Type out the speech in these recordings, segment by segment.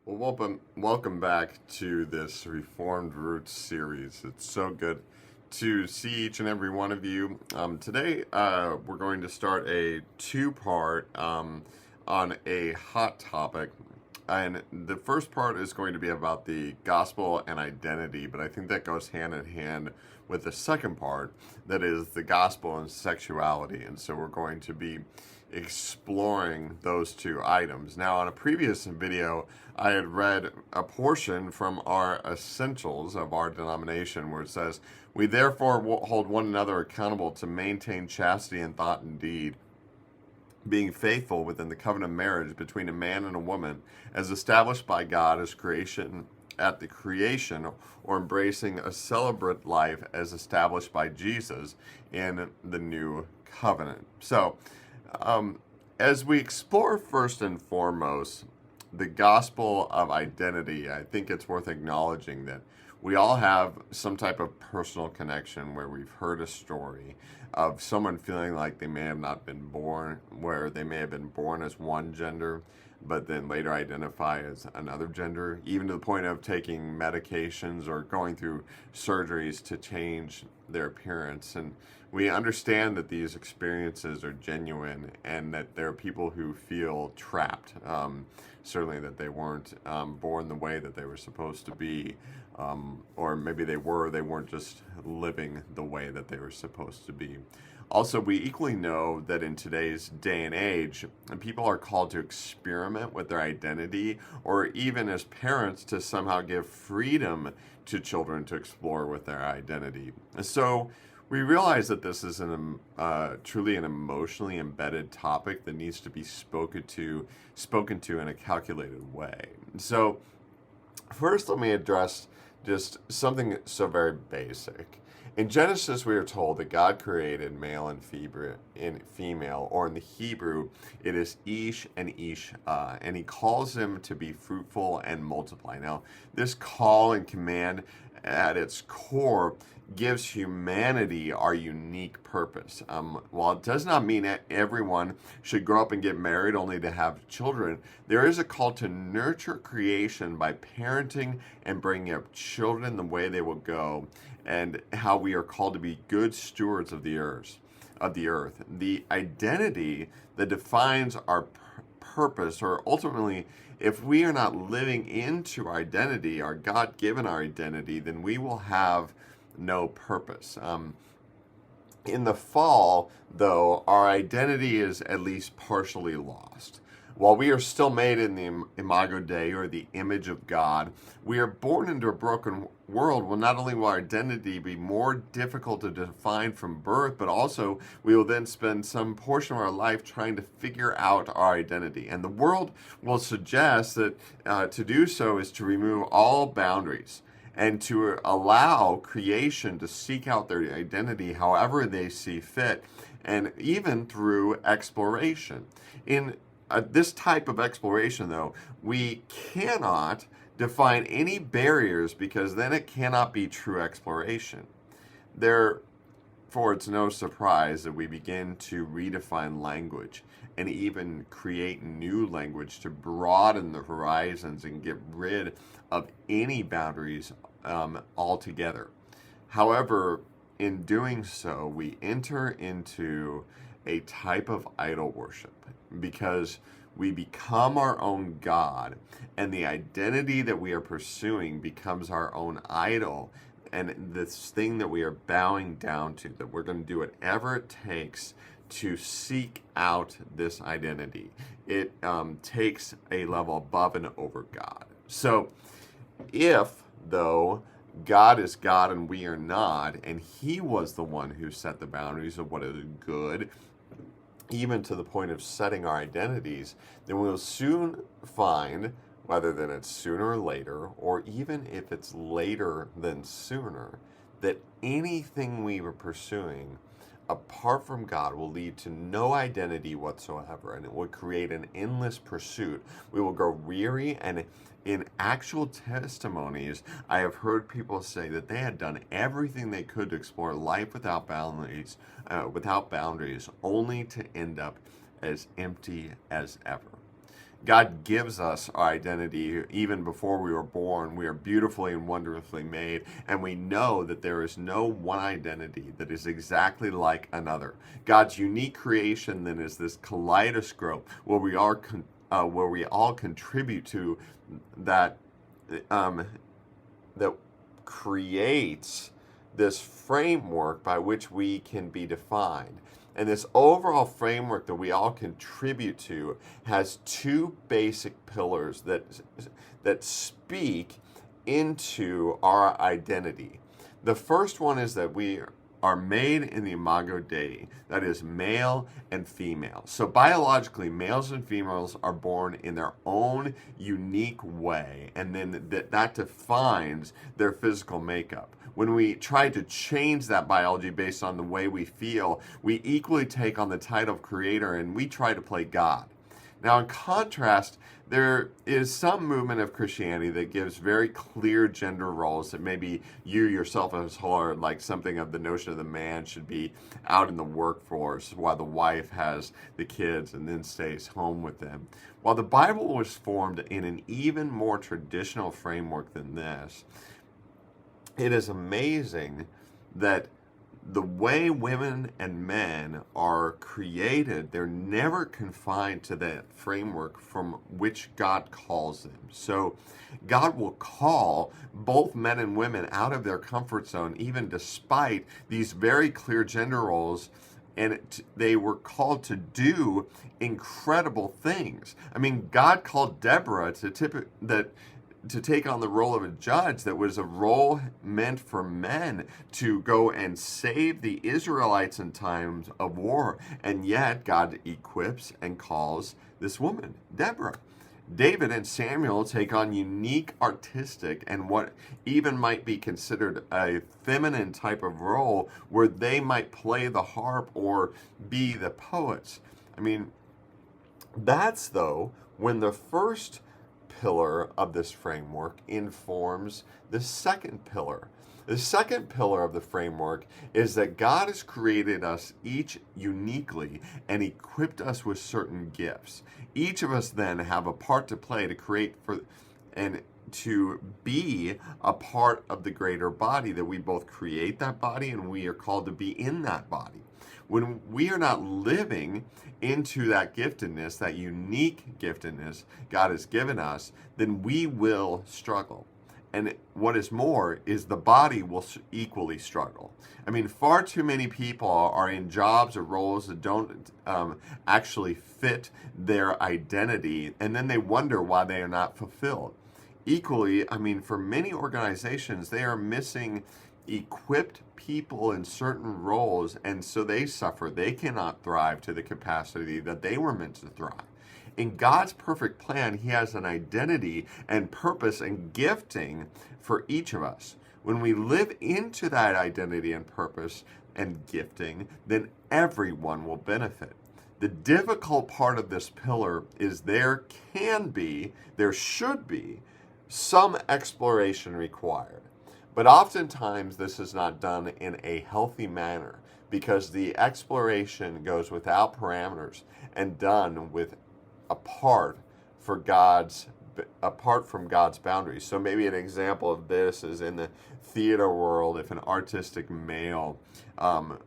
Well, welcome back to this Reformed Roots series. It's so good to see each and every one of you. Today, we're going to start a two-part on a hot topic. And the first part is going to be about the gospel and identity, but I think that goes hand in hand with the second part, that is the gospel and sexuality. And so we're going to be exploring those two items. Now, on a previous video, I had read a portion from our essentials of our denomination where it says, "We therefore hold one another accountable to maintain chastity in thought and deed, being faithful within the covenant of marriage between a man and a woman, as established by God as creation at the creation, or embracing a celibate life as established by Jesus in the new covenant." So, as we explore first and foremost the gospel of identity, I think it's worth acknowledging that we all have some type of personal connection where we've heard a story of someone feeling like they may have not been born, where they may have been born as one gender, but then later identify as another gender, even to the point of taking medications or going through surgeries to change their appearance. And we understand that these experiences are genuine and that there are people who feel trapped. Certainly that they weren't born the way that they were supposed to be, or maybe they weren't just living the way that they were supposed to be. Also, we equally know that in today's day and age, people are called to experiment with their identity, or even as parents to somehow give freedom to children to explore with their identity. So we realize that this is truly an emotionally embedded topic that needs to be spoken to in a calculated way. So first, let me address just something so very basic. In Genesis, we are told that God created male and female, or in the Hebrew, it is Ish and Isha, and He calls them to be fruitful and multiply. Now, this call and command at its core gives humanity our unique purpose. While it does not mean that everyone should grow up and get married only to have children, there is a call to nurture creation by parenting and bringing up children the way they will go, and how we are called to be good stewards of the earth. The identity that defines our purpose, or ultimately, if we are not living into our identity, our God-given our identity, then we will have no purpose. In the fall, though, our identity is at least partially lost. While we are still made in the imago Dei, or the image of God, we are born into a broken world. Well, not only will our identity be more difficult to define from birth, but also we will then spend some portion of our life trying to figure out our identity. And the world will suggest that to do so is to remove all boundaries and to allow creation to seek out their identity however they see fit, and even through exploration. In this type of exploration, though, we cannot define any barriers, because then it cannot be true exploration. Therefore, it's no surprise that we begin to redefine language and even create new language to broaden the horizons and get rid of any boundaries altogether. However, in doing so, we enter into a type of idol worship, because we become our own God, and the identity that we are pursuing becomes our own idol, and this thing that we are bowing down to, that we're going to do whatever it takes to seek out this identity. It takes a level above and over God. So, if, though, God is God and we are not, and He was the one who set the boundaries of what is good, even to the point of setting our identities, then we'll soon find, whether that it's sooner or later, or even if it's later than sooner, that anything we were pursuing apart from God will lead to no identity whatsoever, and it will create an endless pursuit. We will grow weary, and in actual testimonies, I have heard people say that they had done everything they could to explore life without boundaries, only to end up as empty as ever. God gives us our identity even before we were born. We are beautifully and wonderfully made, and we know that there is no one identity that is exactly like another. God's unique creation then is this kaleidoscope where where we all contribute to that um, that creates this framework by which we can be defined. And this overall framework that we all contribute to has two basic pillars that speak into our identity. The first one is that we are made in the imago Dei, that is male and female. So biologically, males and females are born in their own unique way, and then that defines their physical makeup. When we try to change that biology based on the way we feel, we equally take on the title of creator and we try to play God. Now, in contrast, there is some movement of Christianity that gives very clear gender roles that maybe you yourself as heard, like something of the notion of the man should be out in the workforce while the wife has the kids and then stays home with them. While the Bible was formed in an even more traditional framework than this, it is amazing that the way women and men are created, they're never confined to that framework from which God calls them. So God will call both men and women out of their comfort zone, even despite these very clear gender roles. And they were called to do incredible things. I mean, God called Deborah to take on the role of a judge that was a role meant for men to go and save the Israelites in times of war. And yet God equips and calls this woman, Deborah. David and Samuel take on unique artistic and what even might be considered a feminine type of role where they might play the harp or be the poets. I mean, that's though when the first pillar of this framework informs the second pillar. The second pillar of the framework is that God has created us each uniquely and equipped us with certain gifts. Each of us then have a part to play to create for and to be a part of the greater body, that we both create that body and we are called to be in that body. When we are not living into that giftedness, that unique giftedness God has given us, then we will struggle. And what is more is the body will equally struggle. I mean, far too many people are in jobs or roles that don't actually fit their identity, and then they wonder why they are not fulfilled. Equally, I mean, for many organizations, they are missing equipped people in certain roles, and so they suffer. They cannot thrive to the capacity that they were meant to thrive. In God's perfect plan, He has an identity and purpose and gifting for each of us. When we live into that identity and purpose and gifting, then everyone will benefit. The difficult part of this pillar is there should be some exploration required. But oftentimes this is not done in a healthy manner because the exploration goes without parameters and done with apart from God's boundaries. So maybe an example of this is in the theater world. If an artistic male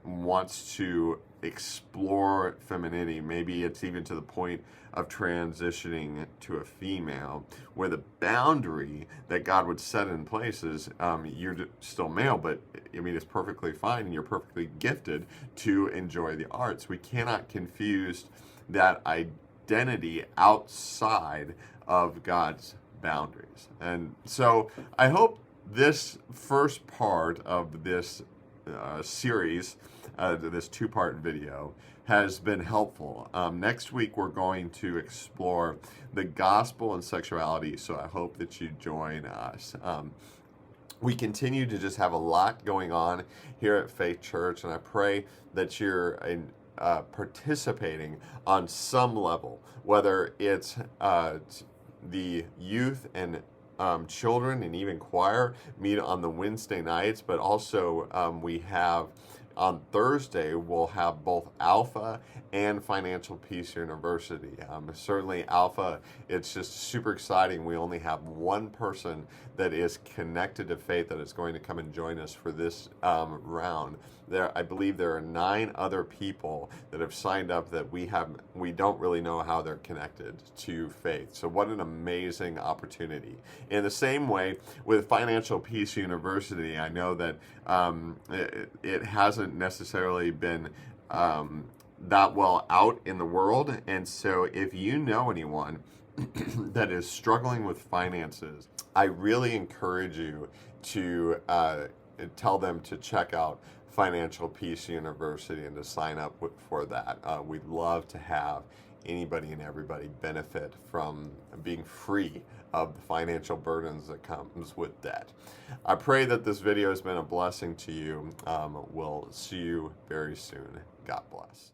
wants to explore femininity, maybe it's even to the point of transitioning to a female, where the boundary that God would set in place is you're still male, but I mean, it's perfectly fine and you're perfectly gifted to enjoy the arts. We cannot confuse that identity outside of God's boundaries. And so I hope this first part of this series, this two-part video, has been helpful. Next week we're going to explore the gospel and sexuality, so I hope that you join us. We continue to just have a lot going on here at Faith Church, and I pray that you're participating on some level, whether it's the youth and children and even choir meet on the Wednesday nights, but also we have on Thursday, we'll have both Alpha and Financial Peace University. Certainly, Alpha, it's just super exciting. We only have one person that is connected to faith that is going to come and join us for this round. I believe there are 9 other people that have signed up that we don't really know how they're connected to faith. So what an amazing opportunity. In the same way, with Financial Peace University, I know that it hasn't necessarily been that well out in the world, and so if you know anyone that is struggling with finances, I really encourage you to tell them to check out Financial Peace University and to sign up for that. We'd love to have anybody and everybody benefit from being free of the financial burdens that comes with debt. I pray that this video has been a blessing to you. We'll see you very soon. God bless.